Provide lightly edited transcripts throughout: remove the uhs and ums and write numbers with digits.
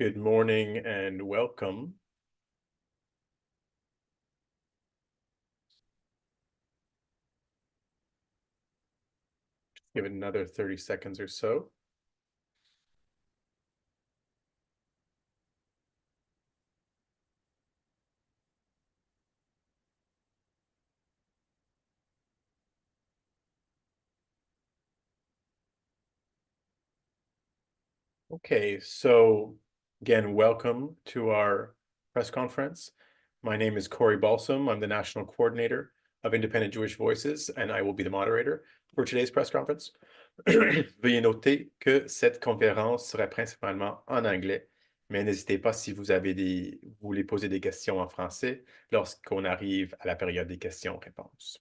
Good morning and welcome. Just give it another 30 seconds or so. Okay, so again, welcome to our press conference. My name is Corey Balsam. I'm the National Coordinator of Independent Jewish Voices, and I will be the moderator for today's press conference. Veuillez noter que cette conférence sera principalement en anglais, mais n'hésitez pas si vous voulez poser des questions en français lorsqu'on arrive à la période des questions-réponses.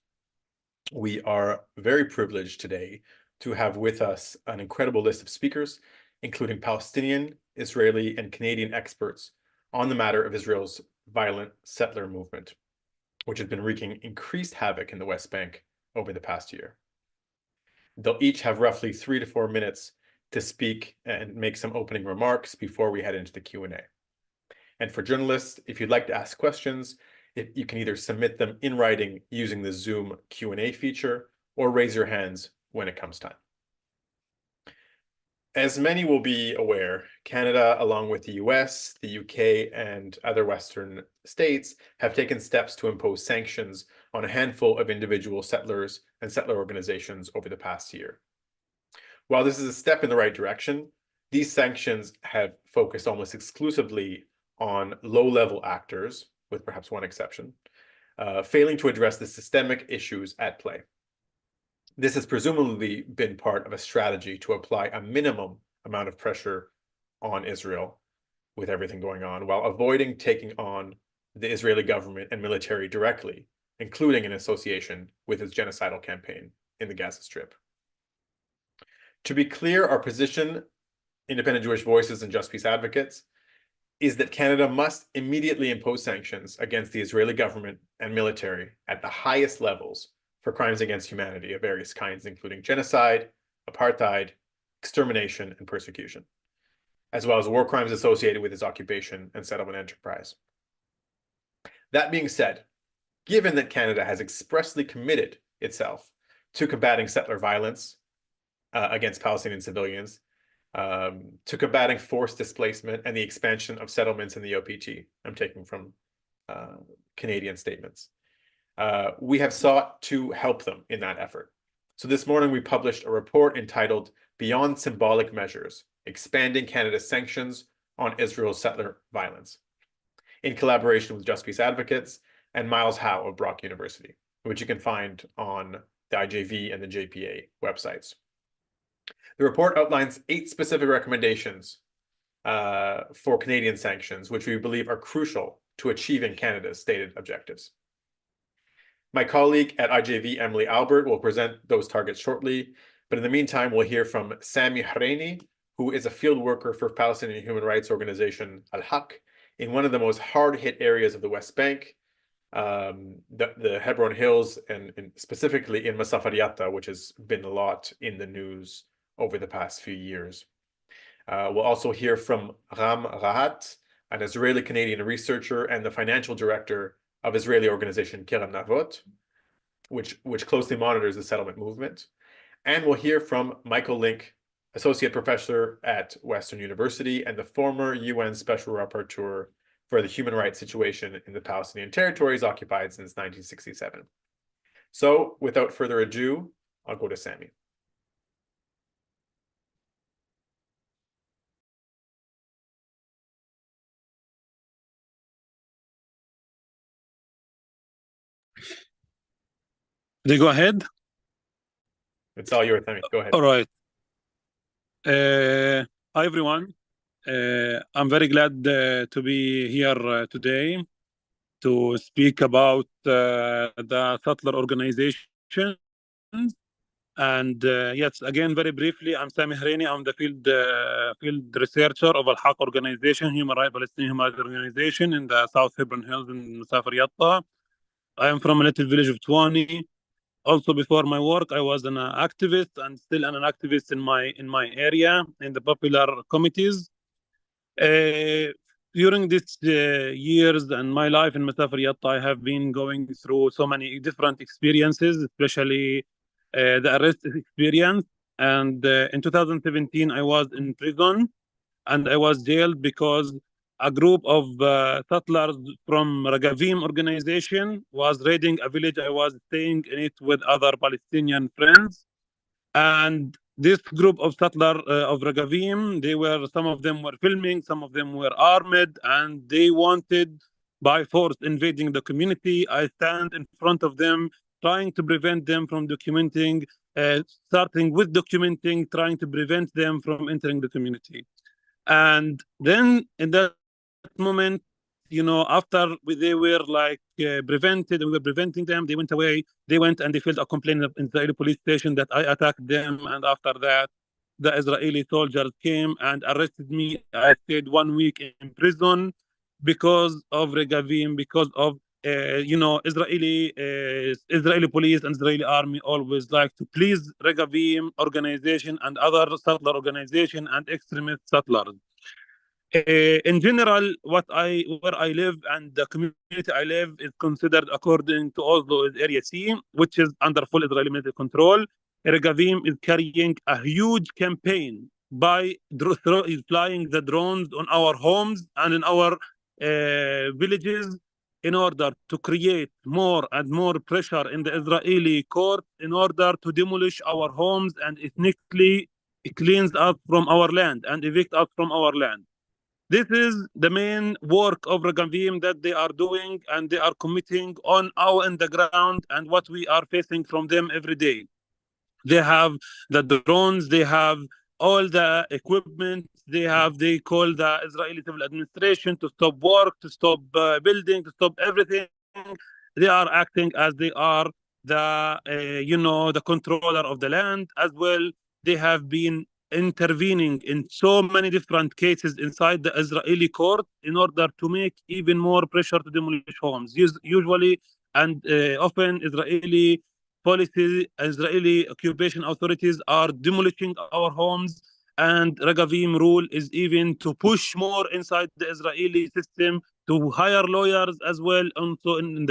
We are very privileged today to have with us an incredible list of speakers, including Palestinian, Israeli, and Canadian experts on the matter of Israel's violent settler movement, which has been wreaking increased havoc in the West Bank over the past year. They'll each have roughly 3 to 4 minutes to speak and make some opening remarks before we head into the Q&A. And for journalists, if you'd like to ask questions, you can either submit them in writing using the Zoom Q&A feature or raise your hands when it comes time. As many will be aware, Canada, along with the US, the UK, and other Western states, have taken steps to impose sanctions on a handful of individual settlers and settler organizations over the past year. While this is a step in the right direction, these sanctions have focused almost exclusively on low-level actors, with perhaps one exception, failing to address the systemic issues at play. This has presumably been part of a strategy to apply a minimum amount of pressure on Israel with everything going on, while avoiding taking on the Israeli government and military directly, including in association with its genocidal campaign in the Gaza Strip. To be clear, our position, Independent Jewish Voices and Just Peace Advocates, is that Canada must immediately impose sanctions against the Israeli government and military at the highest levels for crimes against humanity of various kinds, including genocide, apartheid, extermination, and persecution, as well as war crimes associated with its occupation and settlement enterprise. That being said, given that Canada has expressly committed itself to combating settler violence against Palestinian civilians, to combating forced displacement and the expansion of settlements in the OPT, I'm taking from Canadian statements, we have sought to help them in that effort. So this morning we published a report entitled Beyond Symbolic Measures, Expanding Canada's Sanctions on Israel's Settler Violence, in collaboration with Just Peace Advocates and Miles Howe of Brock University, which you can find on the IJV and the JPA websites. The report outlines 8 specific recommendations for Canadian sanctions, which we believe are crucial to achieving Canada's stated objectives. My colleague at IJV, Emily Albert, will present those targets shortly, but in the meantime, we'll hear from Sami Hrainee, who is a field worker for Palestinian human rights organization Al-Haq in one of the most hard-hit areas of the West Bank, the Hebron Hills, and specifically in Masafariyata, which has been a lot in the news over the past few years. We'll also hear from Ram Rahat, an Israeli-Canadian researcher and the financial director of Israeli organization Kerem Navot, which closely monitors the settlement movement. And we'll hear from Michael Lynk, associate professor at Western University and the former UN Special Rapporteur for the human rights situation in the Palestinian territories occupied since 1967. So without further ado, I'll go to Sami. They go ahead. It's all yours, Sami. Go ahead. All right. Hi, everyone. I'm very glad to be here today to speak about the settler organization. And yes, again, very briefly, I'm Sami Hrainee. I'm the field researcher of Al-Haq organization, Palestinian human rights organization in the South Hebron Hills in Masafariyata. I am from a little village of Twani. Also, before my work, I was an activist and still an activist in my area in the popular committees. During these years and my life in Masafir Yatta, I have been going through so many different experiences, especially the arrest experience. And in 2017, I was in prison and I was jailed because a group of settlers from Ragavim organization was raiding a village. I was staying in it with other Palestinian friends, and this group of settlers of Ragavim, some of them were filming, some of them were armed, and they wanted by force invading the community. I stand in front of them, trying to prevent them from documenting, starting with documenting, trying to prevent them from entering the community. And then in that moment, after they were like prevented, and we were preventing them, they went away. They went and they filed a complaint in the Israeli police station that I attacked them. And after that, the Israeli soldiers came and arrested me. I stayed 1 week in prison because of Regavim, because of Israeli police and Israeli army always like to please Regavim organization and other settler organization and extremist settlers. In general, where I live and the community I live is considered, according to Oslo, is Area C, which is under full Israeli military control. Regavim is carrying a huge campaign by flying the drones on our homes and in our villages in order to create more and more pressure in the Israeli court in order to demolish our homes and ethnically cleanse us from our land and evict us from our land. This is the main work of Regavim that they are doing, and they are committing on the ground and what we are facing from them every day. They have the drones, they have all the equipment, they call the Israeli civil administration to stop work, to stop building, to stop everything. They are acting as they are the controller of the land as well. They have been intervening in so many different cases inside the Israeli court in order to make even more pressure to demolish homes. Usually and often Israeli occupation authorities are demolishing our homes, and Regavim rule is even to push more inside the Israeli system to hire lawyers as well, and so in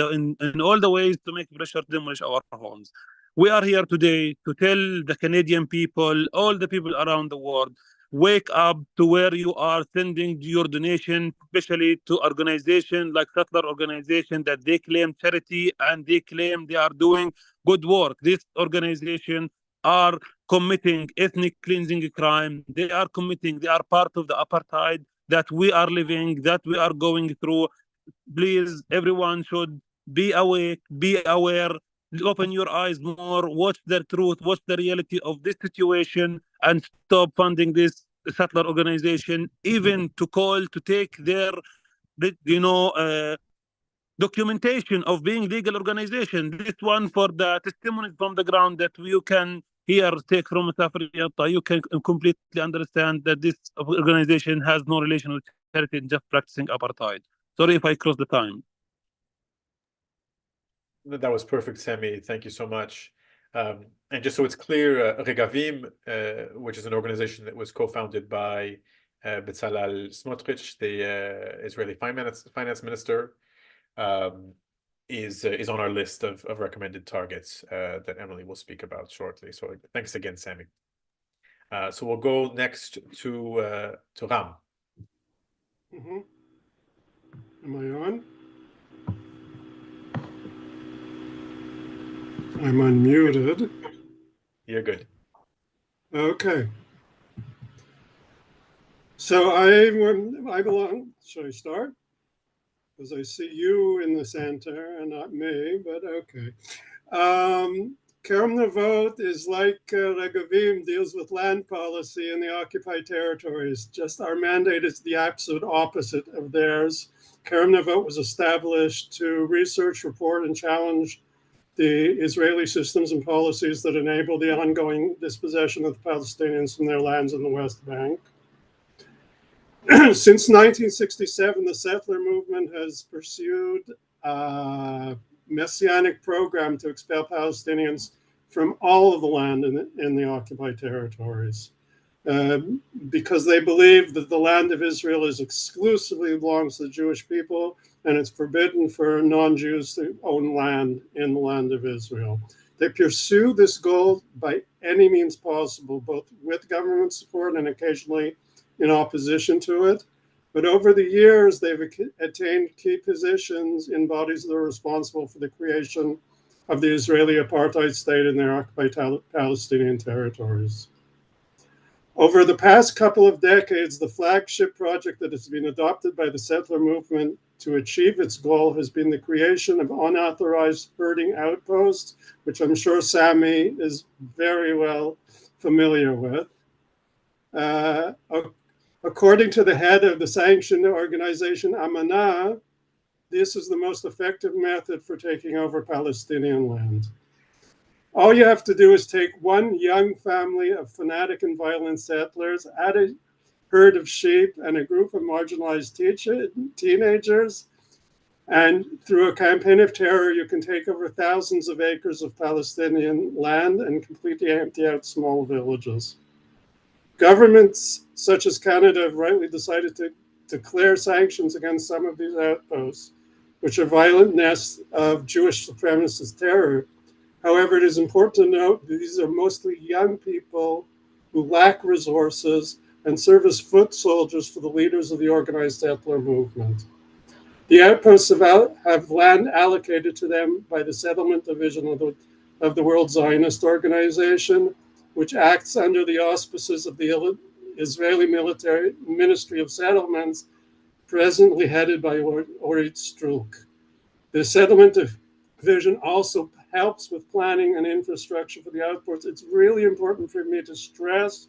all the ways to make pressure to demolish our homes. We are here today to tell the Canadian people, all the people around the world, wake up to where you are sending your donation, especially to organizations like settler organization that they claim charity and they claim they are doing good work. This organization are committing ethnic cleansing crime. They are part of the apartheid that we are living, that we are going through. Please, everyone should be awake, be aware, open your eyes more, watch the truth, watch the reality of this situation, and stop funding this settler organization, even to call to take their, documentation of being legal organization. This one for the testimonies from the ground that you can here take from Masafir Yatta. You can completely understand that this organization has no relation with charity, just practicing apartheid. Sorry if I crossed the time. That was perfect, Sami. Thank you so much. And just so it's clear, Regavim, which is an organization that was co-founded by Bezalel Smotrich, the Israeli finance minister, is on our list of recommended targets that Emily will speak about shortly. So thanks again, Sami. So we'll go next to Ram. Mm-hmm. Am I on? I'm unmuted. You're good. Okay. So I belong, should I start? Because I see you in the center and not me, but okay. Kerem Navot is like Regavim, deals with land policy in the occupied territories. Just our mandate is the absolute opposite of theirs. Kerem Navot was established to research, report, and challenge the Israeli systems and policies that enable the ongoing dispossession of the Palestinians from their lands in the West Bank. Since 1967, the settler movement has pursued a messianic program to expel Palestinians from all of the land in the occupied territories. because they believe that the land of Israel is exclusively belongs to the Jewish people, and it's forbidden for non-Jews to own land in the land of Israel. They pursue this goal by any means possible, both with government support and occasionally in opposition to it. But over the years, they've attained key positions in bodies that are responsible for the creation of the Israeli apartheid state in their occupied Palestinian territories. Over the past couple of decades, the flagship project that has been adopted by the settler movement to achieve its goal has been the creation of unauthorized herding outposts, which I'm sure Sami is very well familiar with. According to the head of the sanctioned organization Amanah, this is the most effective method for taking over Palestinian land. All you have to do is take one young family of fanatic and violent settlers, add a herd of sheep and a group of marginalized teenagers, and through a campaign of terror, you can take over thousands of acres of Palestinian land and completely empty out small villages. Governments such as Canada have rightly decided to declare sanctions against some of these outposts, which are violent nests of Jewish supremacist terror. However, it is important to note that these are mostly young people who lack resources and serve as foot soldiers for the leaders of the organized settler movement. The outposts have land allocated to them by the settlement division of the World Zionist Organization, which acts under the auspices of the Israeli Military Ministry of Settlements, presently headed by Orit Struk. The settlement division also helps with planning and infrastructure for the outposts. It's really important for me to stress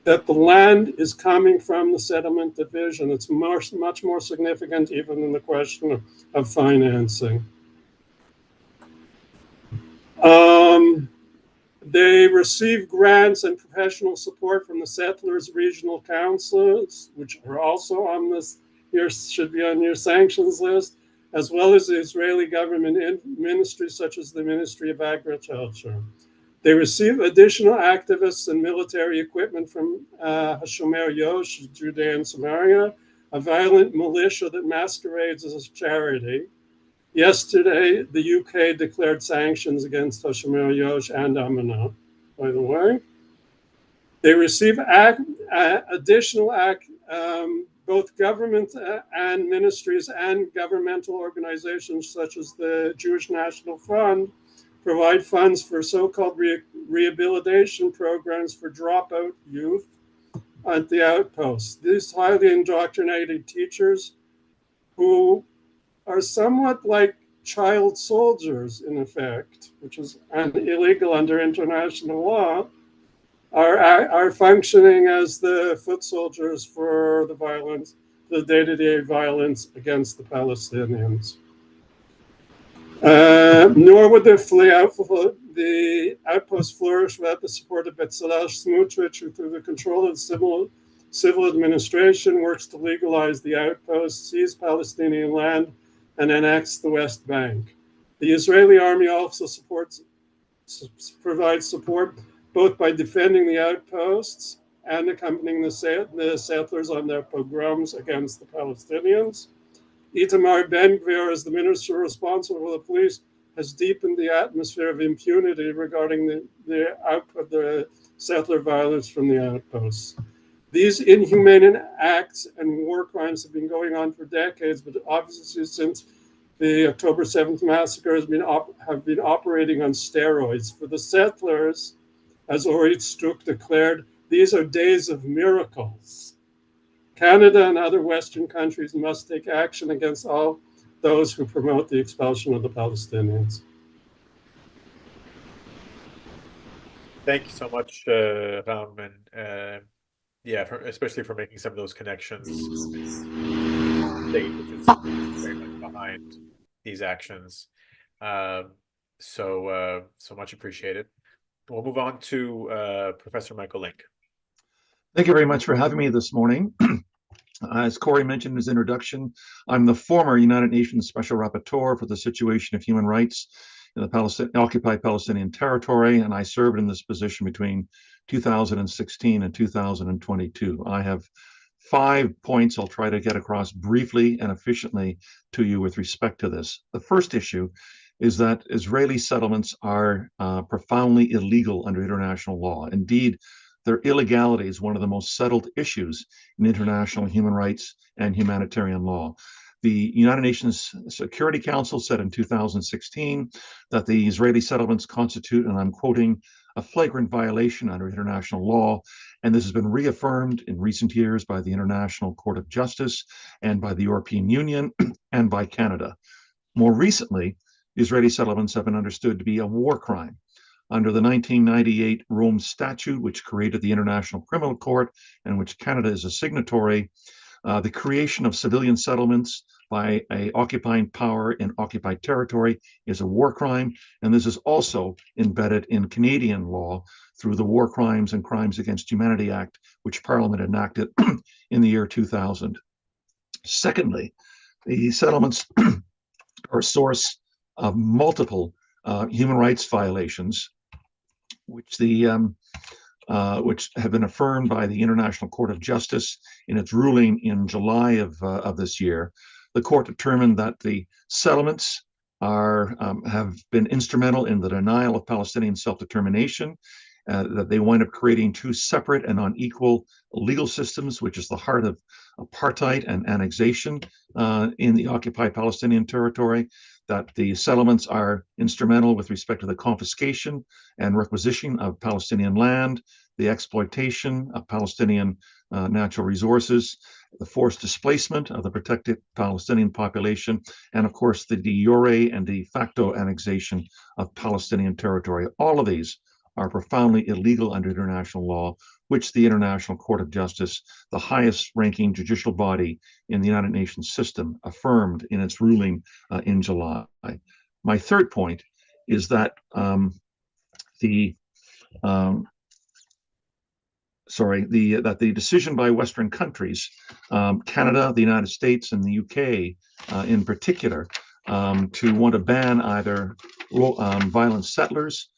that the land is coming from the settlement division. It's much more significant even than the question of financing. They receive grants and professional support from the settlers' regional councils, which are also on this, should be on your sanctions list, as well as the Israeli government ministries such as the Ministry of Agriculture. They receive additional activists and military equipment from Hashomer Yosh, Judea and Samaria, a violent militia that masquerades as a charity. Yesterday, the UK declared sanctions against Hashomer Yosh and Amanah, by the way. They receive additional both government and ministries and governmental organizations such as the Jewish National Fund provide funds for so-called rehabilitation programs for dropout youth at the outposts. These highly indoctrinated teachers who are somewhat like child soldiers in effect, which is illegal under international law, are functioning as the foot soldiers for the violence, the day-to-day violence against the Palestinians. Nor would the outpost flourish without the support of Bezalel Smotrich, who through the control of the civil administration works to legalize the outpost, seize Palestinian land, and annex the West Bank. The Israeli army also provides support both by defending the outposts and accompanying the settlers on their pogroms against the Palestinians. Itamar Ben-Gvir, as the minister responsible for the police, has deepened the atmosphere of impunity regarding the settler violence from the outposts. These inhumane acts and war crimes have been going on for decades, but obviously since the October 7th massacre have been operating on steroids. For the settlers, as Orit Struk declared, these are days of miracles. Canada and other Western countries must take action against all those who promote the expulsion of the Palestinians. Thank you so much, Ram, and especially for making some of those connections. State, which is very much behind these actions. So much appreciated. We'll move on to Professor Michael Lynk. Thank you very much for having me this morning. As Corey mentioned in his introduction, I'm the former United Nations Special Rapporteur for the situation of human rights in the occupied Palestinian territory, and I served in this position between 2016 and 2022. I have 5 points I'll try to get across briefly and efficiently to you with respect to this. The first issue is that Israeli settlements are profoundly illegal under international law. Indeed, their illegality is one of the most settled issues in international human rights and humanitarian law. The United Nations Security Council said in 2016 that the Israeli settlements constitute, and I'm quoting, a flagrant violation under international law, and this has been reaffirmed in recent years by the International Court of Justice and by the European Union and by Canada. More recently, the Israeli settlements have been understood to be a war crime. Under the 1998 Rome Statute, which created the International Criminal Court and which Canada is a signatory, the creation of civilian settlements by an occupying power in occupied territory is a war crime, and this is also embedded in Canadian law through the War Crimes and Crimes Against Humanity Act, which Parliament enacted in the year 2000. Secondly, the settlements are a source of multiple human rights violations, which have been affirmed by the International Court of Justice in its ruling in July of this year. The court determined that the settlements have been instrumental in the denial of Palestinian self-determination, that they wind up creating two separate and unequal legal systems, which is the heart of apartheid and annexation in the occupied Palestinian territory, that the settlements are instrumental with respect to the confiscation and requisition of Palestinian land, the exploitation of Palestinian natural resources, the forced displacement of the protected Palestinian population, and of course the de jure and de facto annexation of Palestinian territory. All of these are profoundly illegal under international law, which the International Court of Justice, the highest ranking judicial body in the United Nations system, affirmed in its ruling in July. My third point is that the decision by Western countries, Canada, the United States, and the UK in particular, to want to ban either violent settlers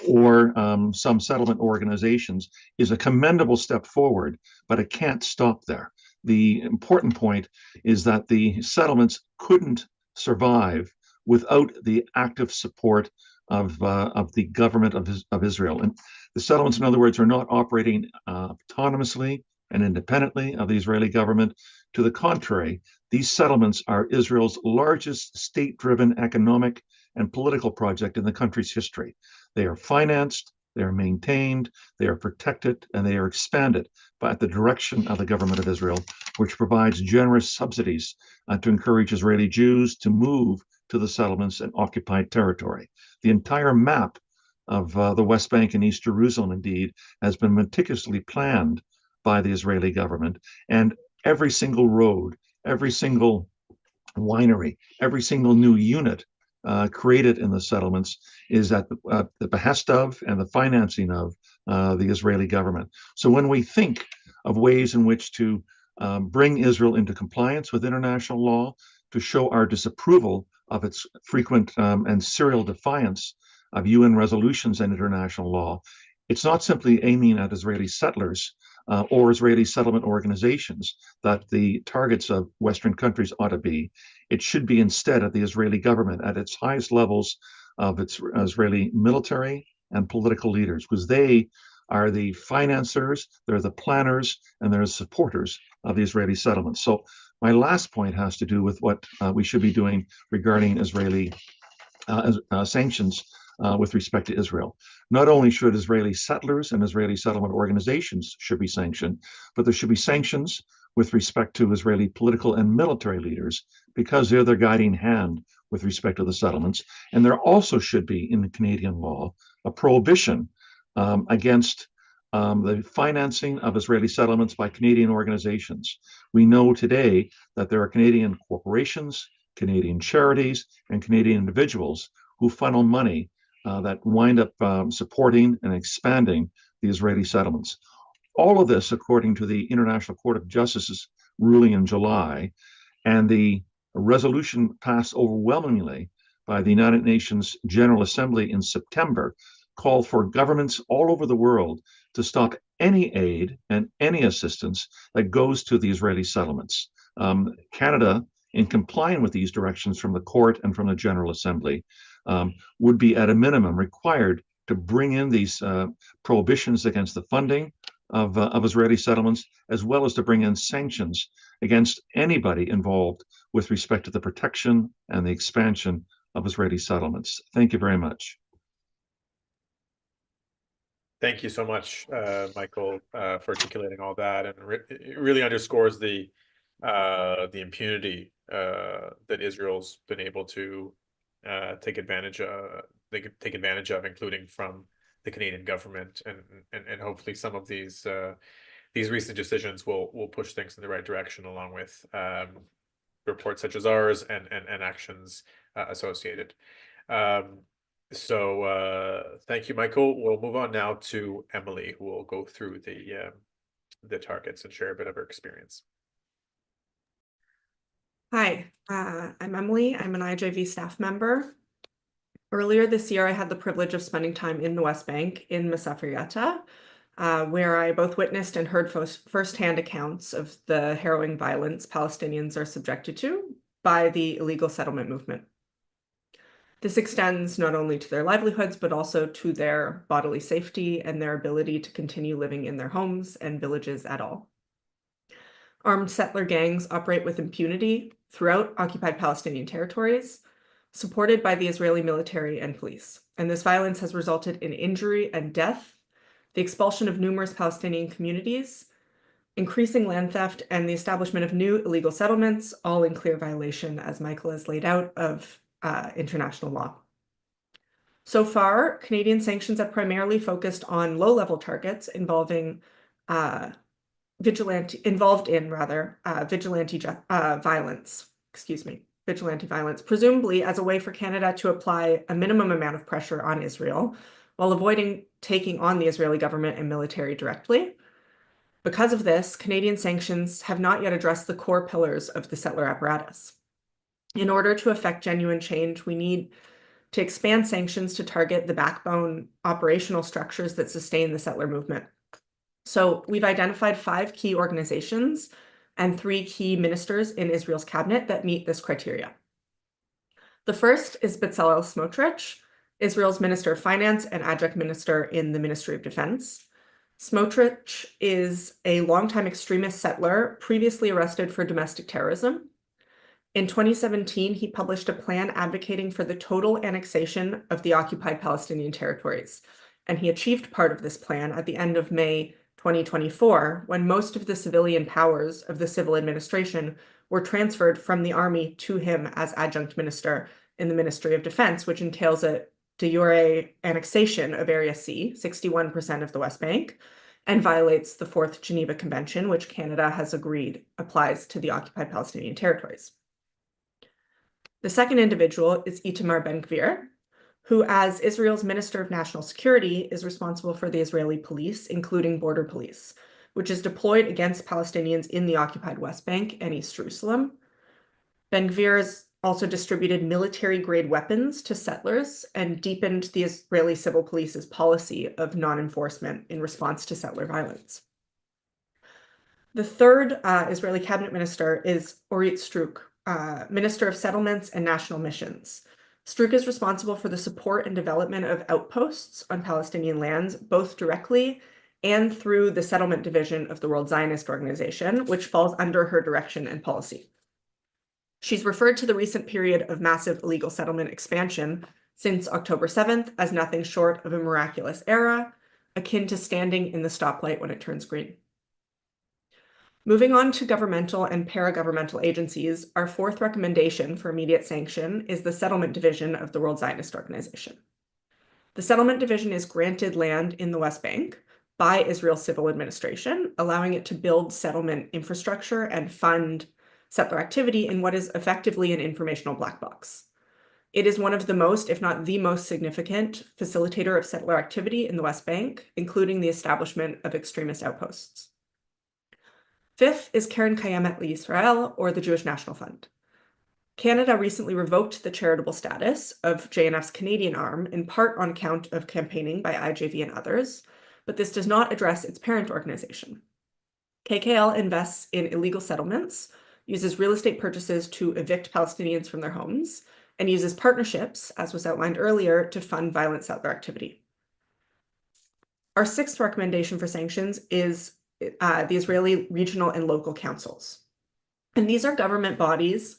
or some settlement organizations is a commendable step forward, but it can't stop there. The important point is that the settlements couldn't survive without the active support of the government of Israel. And the settlements, in other words, are not operating autonomously and independently of the Israeli government. To the contrary, these settlements are Israel's largest state-driven economic and political project in the country's history. They are financed, they are maintained, they are protected, and they are expanded by the direction of the government of Israel, which provides generous subsidies to encourage Israeli Jews to move to the settlements and occupied territory. The entire map of the West Bank and East Jerusalem, indeed, has been meticulously planned by the Israeli government, and every single road, every single winery, every single new unit created in the settlements is at the behest of and the financing of the Israeli government. So when we think of ways in which to bring Israel into compliance with international law, to show our disapproval of its frequent and serial defiance of UN resolutions and international law, it's not simply aiming at Israeli settlers or Israeli settlement organizations that the targets of Western countries ought to be. It should be instead at the Israeli government at its highest levels of its Israeli military and political leaders, because they are the financiers, they're the planners, and they're the supporters of the Israeli settlements. So my last point has to do with what we should be doing regarding Israeli sanctions with respect to Israel. Not only should Israeli settlers and Israeli settlement organizations should be sanctioned, but there should be sanctions with respect to Israeli political and military leaders, because they're the guiding hand with respect to the settlements. And there also should be, in the Canadian law, a prohibition against the financing of Israeli settlements by Canadian organizations. We know today that there are Canadian corporations, Canadian charities, and Canadian individuals who funnel money that wind up supporting and expanding the Israeli settlements. All of this, according to the International Court of Justice's ruling in July, and the resolution passed overwhelmingly by the United Nations General Assembly in September called for governments all over the world to stop any aid and any assistance that goes to the Israeli settlements. Canada, in complying with these directions from the court and from the General Assembly, would be at a minimum required to bring in these prohibitions against the funding of Israeli settlements, as well as to bring in sanctions against anybody involved with respect to the protection and the expansion of Israeli settlements. Thank you very much. Thank you so much, Michael, for articulating all that, and it really underscores the impunity that Israel's been able to take advantage of. They could take advantage of, including from the Canadian government, and hopefully some of these recent decisions will push things in the right direction, along with reports such as ours and actions associated. So thank you, Michael. We'll move on now to Emily, who will go through the targets and share a bit of her experience. Hi, I'm Emily. I'm an IJV staff member. Earlier this year, I had the privilege of spending time in the West Bank in Masafir Yatta, where I both witnessed and heard firsthand accounts of the harrowing violence Palestinians are subjected to by the illegal settlement movement. This extends not only to their livelihoods, but also to their bodily safety and their ability to continue living in their homes and villages at all. Armed settler gangs operate with impunity throughout occupied Palestinian territories, supported by the Israeli military and police. And this violence has resulted in injury and death, the expulsion of numerous Palestinian communities, increasing land theft, and the establishment of new illegal settlements, all in clear violation, as Michael has laid out, of international law. So far, Canadian sanctions have primarily focused on low-level targets involving vigilante violence, presumably as a way for Canada to apply a minimum amount of pressure on Israel while avoiding taking on the Israeli government and military directly. Because of this, Canadian sanctions have not yet addressed the core pillars of the settler apparatus. In order to effect genuine change, we need to expand sanctions to target the backbone operational structures that sustain the settler movement. So we've identified 5 key organizations and 3 key ministers in Israel's cabinet that meet this criteria. The first is Bezalel Smotrich, Israel's Minister of Finance and Adjunct Minister in the Ministry of Defense. Smotrich is a longtime extremist settler previously arrested for domestic terrorism. In 2017, he published a plan advocating for the total annexation of the occupied Palestinian territories, and he achieved part of this plan at the end of May 2024, when most of the civilian powers of the civil administration were transferred from the army to him as adjunct minister in the Ministry of Defense, which entails a de jure annexation of Area C, 61% of the West Bank, and violates the 4th Geneva Convention, which Canada has agreed applies to the occupied Palestinian territories. The second individual is Itamar Ben-Gvir, who, as Israel's Minister of National Security, is responsible for the Israeli police, including border police, which is deployed against Palestinians in the occupied West Bank and East Jerusalem. Ben-Gvir has also distributed military-grade weapons to settlers and deepened the Israeli civil police's policy of non-enforcement in response to settler violence. The third Israeli cabinet minister is Orit Struk, Minister of Settlements and National Missions. Struk is responsible for the support and development of outposts on Palestinian lands, both directly and through the settlement division of the World Zionist Organization, which falls under her direction and policy. She's referred to the recent period of massive illegal settlement expansion since October 7th as nothing short of a miraculous era, akin to standing in the stoplight when it turns green. Moving on to governmental and para-governmental agencies, our 4th recommendation for immediate sanction is the Settlement Division of the World Zionist Organization. The Settlement Division is granted land in the West Bank by Israel's civil administration, allowing it to build settlement infrastructure and fund settler activity in what is effectively an informational black box. It is one of the most, if not the most significant, facilitator of settler activity in the West Bank, including the establishment of extremist outposts. 5th is Keren Kayemet L'Yisrael, or the Jewish National Fund. Canada recently revoked the charitable status of JNF's Canadian arm, in part on account of campaigning by IJV and others, but this does not address its parent organization. KKL invests in illegal settlements, uses real estate purchases to evict Palestinians from their homes, and uses partnerships, as was outlined earlier, to fund violent settler activity. Our sixth recommendation for sanctions is the Israeli regional and local councils. And these are governing bodies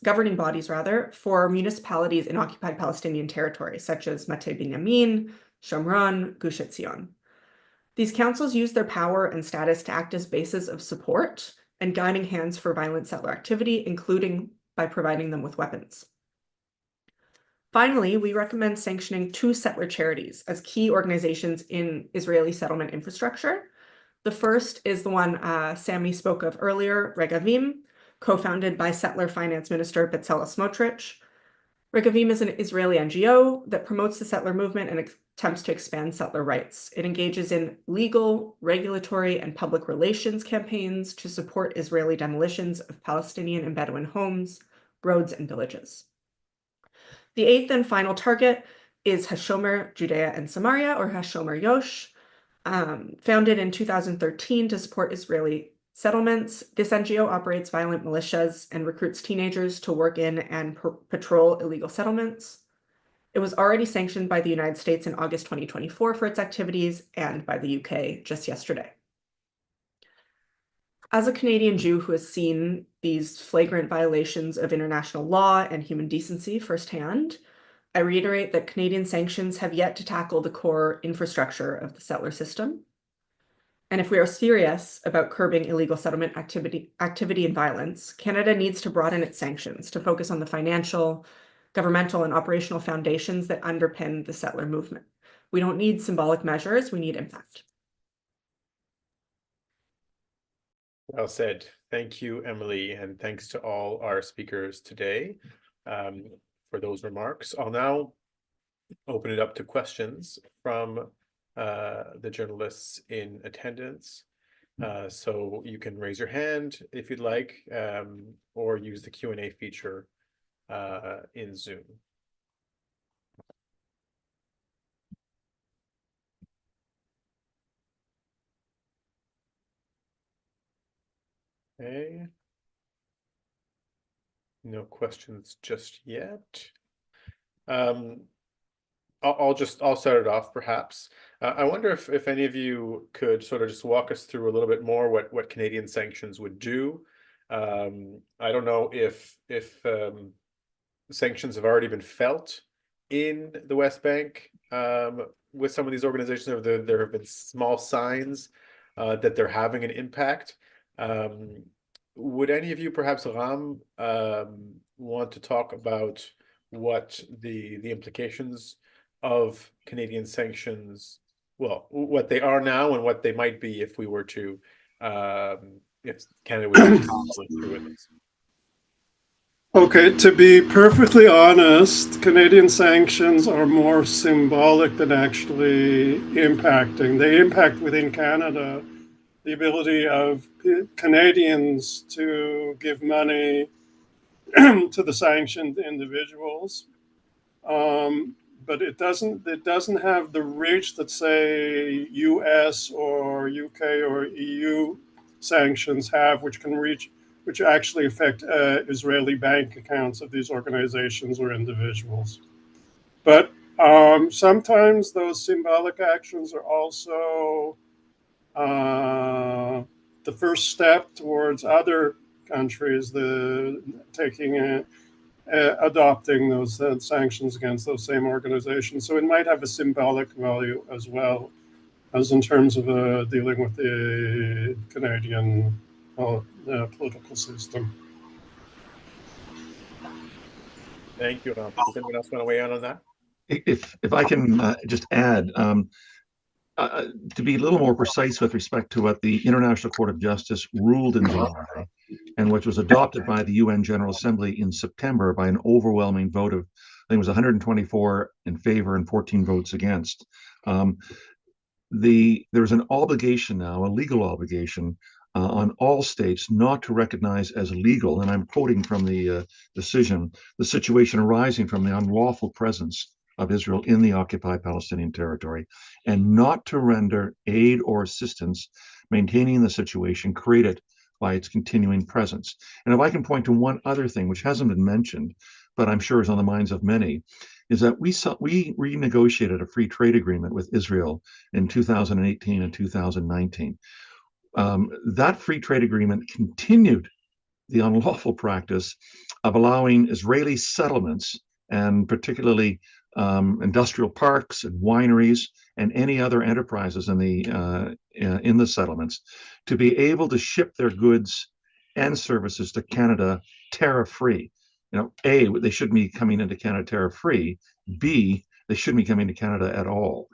for municipalities in occupied Palestinian territory, such as Mate Binyamin, Shomron, Gush Etzion. These councils use their power and status to act as bases of support and guiding hands for violent settler activity, including by providing them with weapons. Finally, we recommend sanctioning 2 settler charities as key organizations in Israeli settlement infrastructure. The first is the one Sami spoke of earlier, Regavim, co-founded by settler finance minister Bezalel Smotrich. Regavim is an Israeli NGO that promotes the settler movement and attempts to expand settler rights. It engages in legal, regulatory, and public relations campaigns to support Israeli demolitions of Palestinian and Bedouin homes, roads, and villages. The 8th and final target is Hashomer Judea and Samaria, or Hashomer Yosh, founded in 2013 to support Israeli settlements. This NGO operates violent militias and recruits teenagers to work in and patrol illegal settlements. It was already sanctioned by the United States in August 2024 for its activities and by the UK just yesterday. As a Canadian Jew who has seen these flagrant violations of international law and human decency firsthand, I reiterate that Canadian sanctions have yet to tackle the core infrastructure of the settler system. And if we are serious about curbing illegal settlement activity and violence, Canada needs to broaden its sanctions to focus on the financial, governmental, and operational foundations that underpin the settler movement. We don't need symbolic measures, we need impact. Well said. Thank you, Emily, and thanks to all our speakers today for those remarks. I'll now open it up to questions from the journalists in attendance. So you can raise your hand if you'd like, or use the Q&A feature in Zoom. Okay. No questions just yet. I'll start it off perhaps. I wonder if any of you could sort of just walk us through a little bit more what Canadian sanctions would do. I don't know if sanctions have already been felt in the West Bank with some of these organizations, or there have been small signs that they're having an impact. Would any of you, perhaps Ram, want to talk about what the implications of Canadian sanctions, well, what they are now and what they might be if we were to, if Canada would go through with this? Okay, to be perfectly honest, Canadian sanctions are more symbolic than actually impacting. They impact within Canada the ability of Canadians to give money to the sanctioned individuals, but it doesn't have the reach that, say, U.S. or U.K. or EU sanctions have, which actually affect Israeli bank accounts of these organizations or individuals. But sometimes those symbolic actions are also the first step towards other countries adopting those sanctions against those same organizations. So it might have a symbolic value as well as in terms of dealing with the Canadian political system. Thank you, Ram. Does anyone else want to weigh in on that? If I can just add, to be a little more precise with respect to what the International Court of Justice ruled in July, and which was adopted by the UN General Assembly in September by an overwhelming vote of, I think it was 124 in favor and 14 votes against. There's an obligation now, a legal obligation, on all states not to recognize as legal, and I'm quoting from the decision, the situation arising from the unlawful presence of Israel in the occupied Palestinian territory, and not to render aid or assistance maintaining the situation created by its continuing presence. And if I can point to one other thing, which hasn't been mentioned, but I'm sure is on the minds of many, is that we renegotiated a free trade agreement with Israel in 2018 and 2019. That free trade agreement continued the unlawful practice of allowing Israeli settlements, and particularly industrial parks and wineries and any other enterprises in the settlements, to be able to ship their goods and services to Canada tariff-free. A, they shouldn't be coming into Canada tariff-free. B, they shouldn't be coming to Canada at all.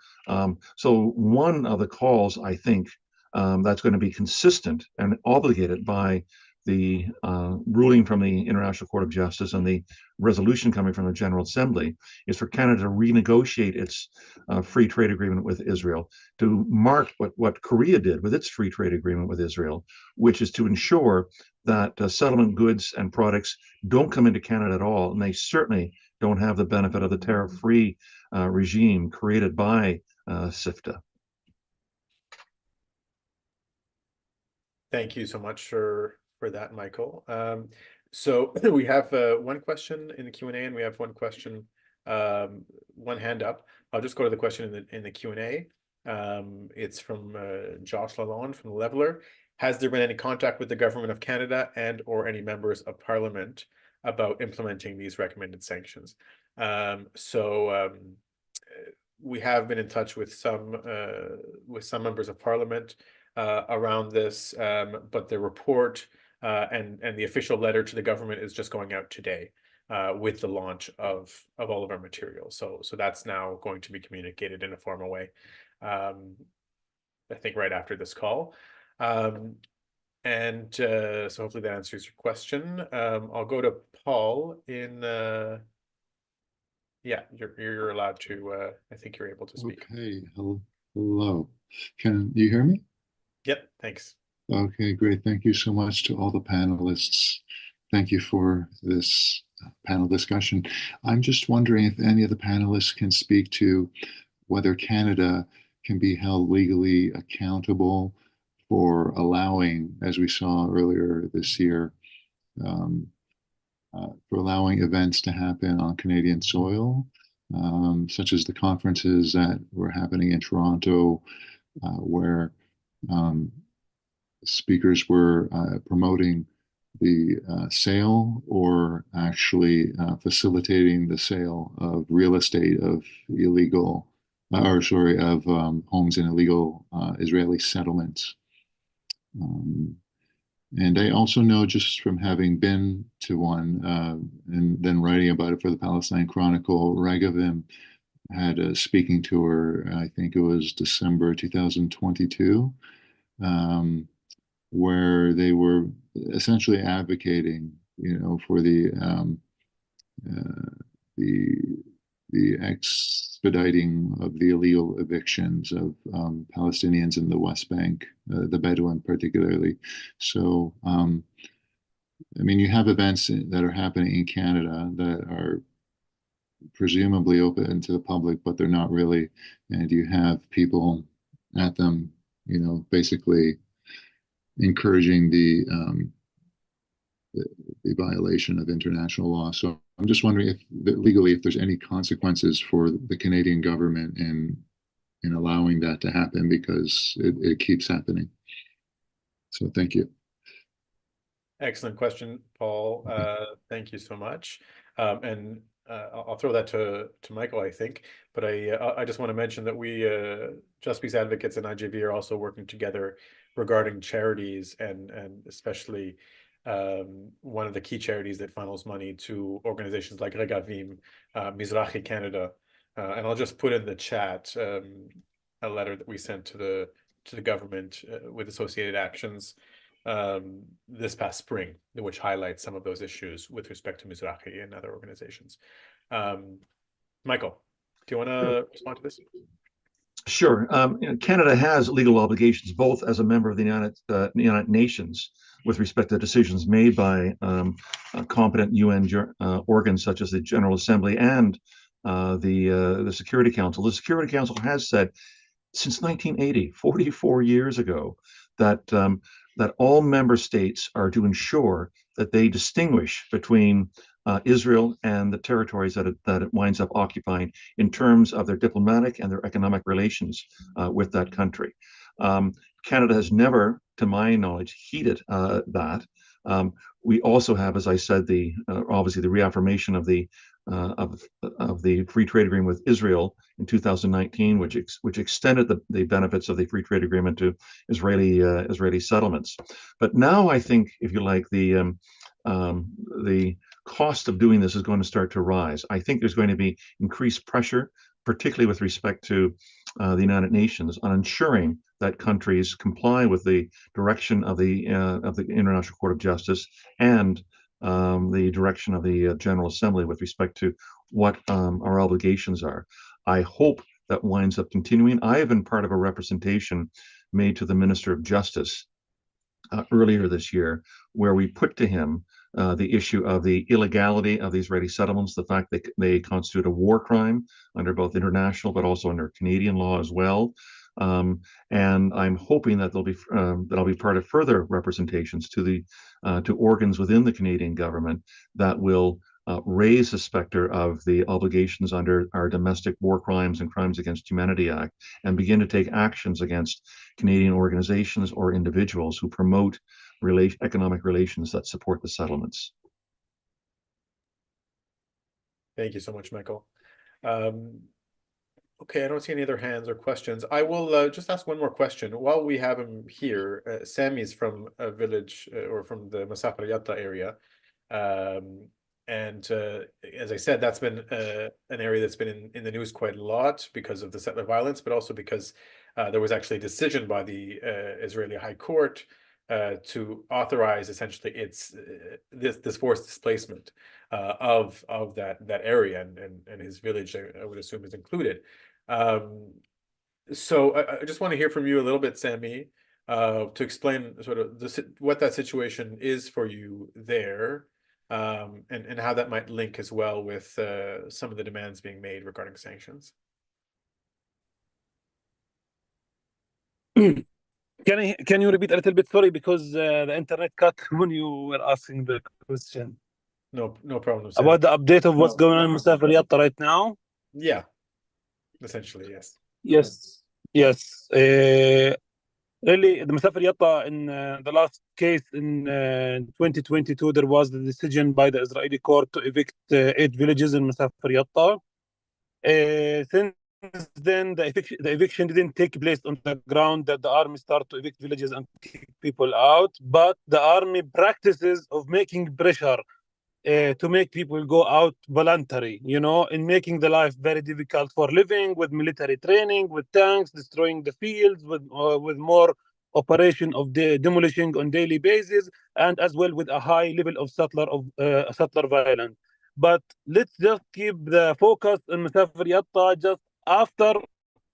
So one of the calls, I think, that's going to be consistent and obligated by the ruling from the International Court of Justice and the resolution coming from the General Assembly is for Canada to renegotiate its free trade agreement with Israel, to mark what Korea did with its free trade agreement with Israel, which is to ensure that settlement goods and products don't come into Canada at all, and they certainly don't have the benefit of the tariff-free regime created by SIFTA. Thank you so much for that, Michael. So we have one question in the Q&A, and we have one question, one hand up. I'll just go to the question in the Q&A. It's from Josh Lalonde from The Leveler. Has there been any contact with the government of Canada and or any members of Parliament about implementing these recommended sanctions? We have been in touch with some members of Parliament around this, but the report and the official letter to the government is just going out today with the launch of all of our materials. So that's now going to be communicated in a formal way, I think right after this call. So hopefully that answers your question. I'll go to Paul in yeah, you're allowed to, I think you're able to speak. Okay, hello. Can you hear me? Yep, thanks. Okay, great. Thank you so much to all the panelists. Thank you for this panel discussion. I'm just wondering if any of the panelists can speak to whether Canada can be held legally accountable for allowing, as we saw earlier this year, for allowing events to happen on Canadian soil, such as the conferences that were happening in Toronto, where speakers were promoting the sale or actually facilitating the sale of real estate of illegal, of homes in illegal Israeli settlements. And I also know, just from having been to one and then writing about it for the Palestine Chronicle, Regavim had a speaking tour, I think it was December 2022, where they were essentially advocating, for the expediting of the illegal evictions of Palestinians in the West Bank, the Bedouin particularly. So, I mean, you have events that are happening in Canada that are presumably open to the public, but they're not really. And you have people at them, basically encouraging the violation of international law. So I'm just wondering if legally, if there's any consequences for the Canadian government in allowing that to happen, because it keeps happening. So thank you. Excellent question, Paul. Thank you so much. And I'll throw that to Michael, I think. But I just want to mention that we, Just Peace Advocates and IJV, are also working together regarding charities, and especially one of the key charities that funnels money to organizations like Regavim, Mizrahi Canada. And I'll just put in the chat a letter that we sent to the government with associated actions this past spring, which highlights some of those issues with respect to Mizrahi and other organizations. Michael, do you want to respond to this? Sure. Canada has legal obligations, both as a member of the United Nations with respect to decisions made by competent UN organs such as the General Assembly and the Security Council. The Security Council has said since 1980, 44 years ago, that that all member states are to ensure that they distinguish between Israel and the territories that it winds up occupying in terms of their diplomatic and their economic relations with that country. Canada has never, to my knowledge, heeded that. We also have, as I said, obviously the reaffirmation of the free trade agreement with Israel in 2019, which extended the benefits of the free trade agreement to Israeli settlements. But now I think, if you like, the cost of doing this is going to start to rise. I think there's going to be increased pressure, particularly with respect to the United Nations, on ensuring that countries comply with the direction of the International Court of Justice and the direction of the General Assembly with respect to what our obligations are. I hope that winds up continuing. I have been part of a representation made to the Minister of Justice earlier this year, where we put to him the issue of the illegality of the Israeli settlements, the fact that they constitute a war crime under both international but also under Canadian law as well. And I'm hoping that I'll be part of further representations to organs within the Canadian government that will raise the specter of the obligations under our Domestic War Crimes and Crimes Against Humanity Act and begin to take actions against Canadian organizations or individuals who promote economic relations that support the settlements. Thank you so much, Michael. Okay, I don't see any other hands or questions. I will just ask one more question. While we have him here, Sami is from a village or from the Masafar Yatta area. And as I said, that's been an area that's been in the news quite a lot because of the settler violence, but also because there was actually a decision by the Israeli High Court to authorize essentially this forced displacement of that area, and his village, I would assume, is included. So I just want to hear from you a little bit, Sami, to explain sort of what that situation is for you there, and how that might link as well with some of the demands being made regarding sanctions. Can you repeat a little bit? Sorry, because the internet cut when you were asking the question. No problem, Sami. About the update of what's going on in Masafar Yatta right now? Yeah, essentially, yes. Yes. Really, the Masafar Yatta, in the last case in 2022, there was the decision by the Israeli court to evict 8 villages in Masafar Yatta. Since then, the eviction didn't take place on the ground that the army started to evict villages and kick people out, but the army practices of making pressure to make people go out voluntary, in making the life very difficult for living, with military training, with tanks, destroying the fields, with more operation of demolishing on daily basis, and as well with a high level of settler violence. But let's just keep the focus on Masafar Yatta. Just after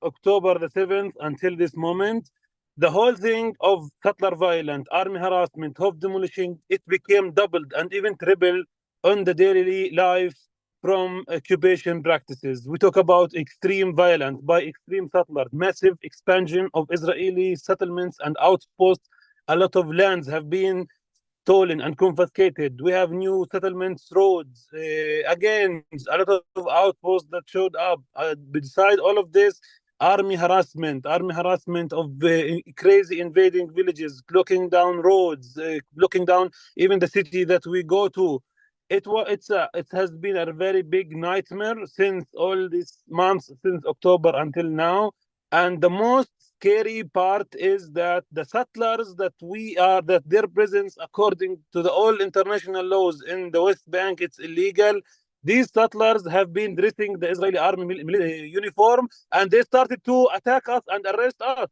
October the 7th until this moment, the whole thing of settler violence, army harassment, home demolishing, it became doubled and even tripled on the daily life from occupation practices. We talk about extreme violence by extreme settlers, massive expansion of Israeli settlements and outposts. A lot of lands have been stolen and confiscated. We have new settlements, roads, again, a lot of outposts that showed up. Beside all of this, army harassment of crazy invading villages, locking down roads, locking down even the city that we go to. It has been a very big nightmare since all these months, since October until now. And the most scary part is that the settlers that their presence, according to all international laws in the West Bank, it's illegal. These settlers have been dressing the Israeli army uniform, and they started to attack us and arrest us.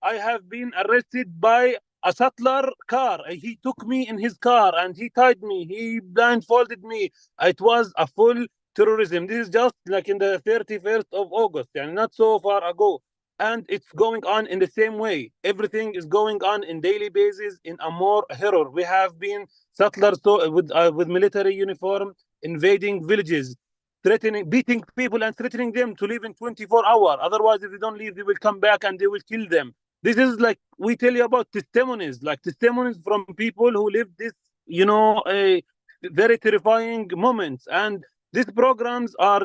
I have been arrested by a settler car. He took me in his car and he tied me. He blindfolded me. It was a full terrorism. This is just like in the 31st of August, and not so far ago. and it's going on in the same way. Everything is going on in daily basis in a more horror. We have been settlers with military uniform invading villages, threatening, beating people and threatening them to leave in 24 hours. Otherwise, if they don't leave, they will come back and they will kill them. This is like we tell you about testimonies, like testimonies from people who lived this, a very terrifying moments. And these programs are,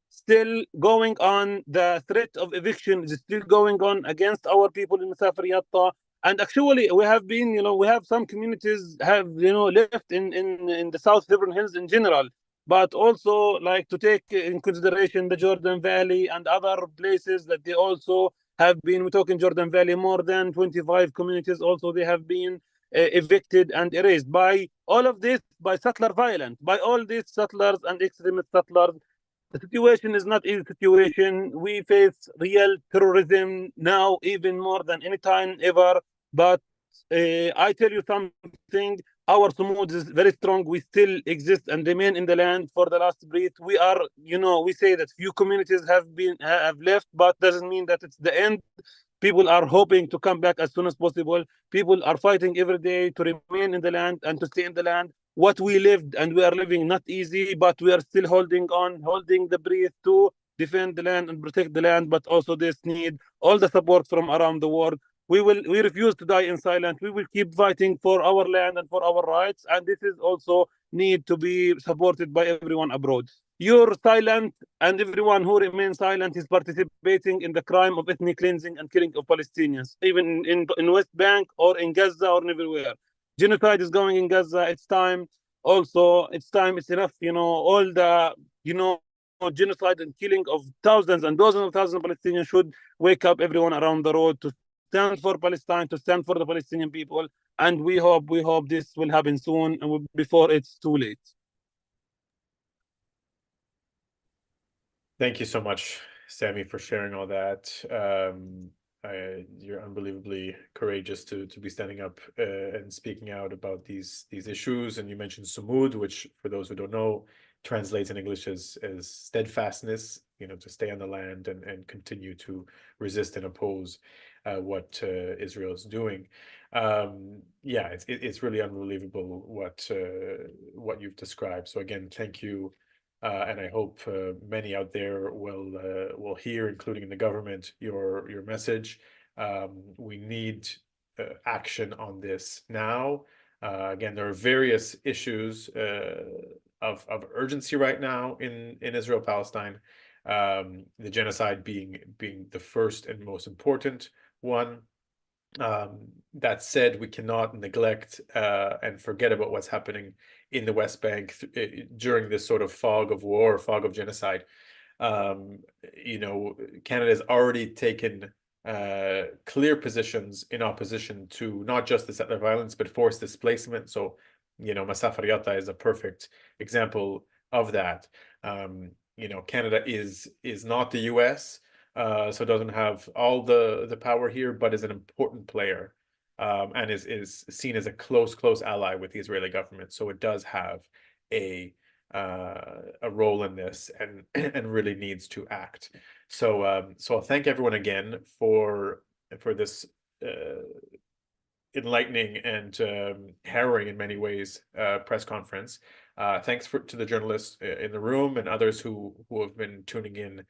still going on. The threat of eviction is still going on against our people in Masafir Yatta. And actually, we have been, we have some communities have, left in the South Hebron Hills in general, but also like to take in consideration the Jordan Valley and other places that they also have been. We talk in Jordan Valley, more than 25 communities also they have been evicted and erased by all of this, by settler violence, by all these settlers and extremist settlers. The situation is not easy situation. We face real terrorism now, even more than any time ever. But I tell you something, our Sumud is very strong. We still exist and remain in the land for the last breath. We are, we say that few communities have left, but doesn't mean that it's the end. People are hoping to come back as soon as possible. People are fighting every day to remain in the land and to stay in the land. What we lived and we are living not easy, but we are still holding on, holding the breath to defend the land and protect the land. But also this need all the support from around the world. We refuse to die in silence. We will keep fighting for our land and for our rights. And this is also need to be supported by everyone abroad. You're silent, and everyone who remains silent is participating in the crime of ethnic cleansing and killing of Palestinians, even in West Bank or in Gaza or everywhere. Genocide is going in Gaza. It's time. Also, it's time. It's enough. All the genocide and killing of thousands and dozens of thousands of Palestinians should wake up everyone around the road to stand for Palestine, to stand for the Palestinian people. And we hope this will happen soon and before it's too late. Thank you so much, Sami, for sharing all that. You're unbelievably courageous to be standing up and speaking out about these issues. And you mentioned Sumud, which, for those who don't know, translates in English as steadfastness, to stay on the land and continue to resist and oppose what Israel is doing. Yeah, it's really unbelievable what you've described. So again, thank you. And I hope many out there will hear, including in the government, your message. We need action on this now. Again, there are various issues of urgency right now in Israel-Palestine. The genocide being the first and most important one. That said, we cannot neglect and forget about what's happening in the West Bank during this sort of fog of war, fog of genocide. Canada has already taken clear positions in opposition to not just the settler violence, but forced displacement. So, Masafir Yatta is a perfect example of that. Canada is not the US. So doesn't have all the power here, but is an important player, and is seen as a close ally with the Israeli government. So it does have a role in this, and really needs to act. So I'll thank everyone again for this enlightening and harrowing in many ways press conference. Thanks to the journalists in the room and others who have been tuning in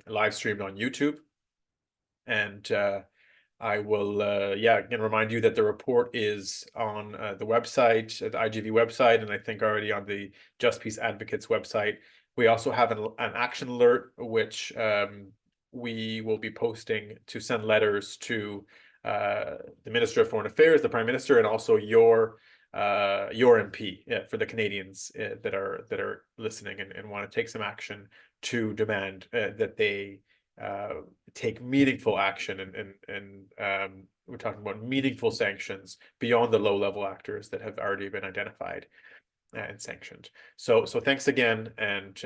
live streamed on YouTube. And I will again remind you that the report is on the website, the IGV website, and I think already on the Just Peace Advocates website. We also have an action alert, which we will be posting to send letters to the Minister of Foreign Affairs, the Prime Minister, and also your MP for the Canadians that are listening and want to take some action to demand that they take meaningful action, and we're talking about meaningful sanctions beyond the low-level actors that have already been identified and sanctioned. So thanks again, and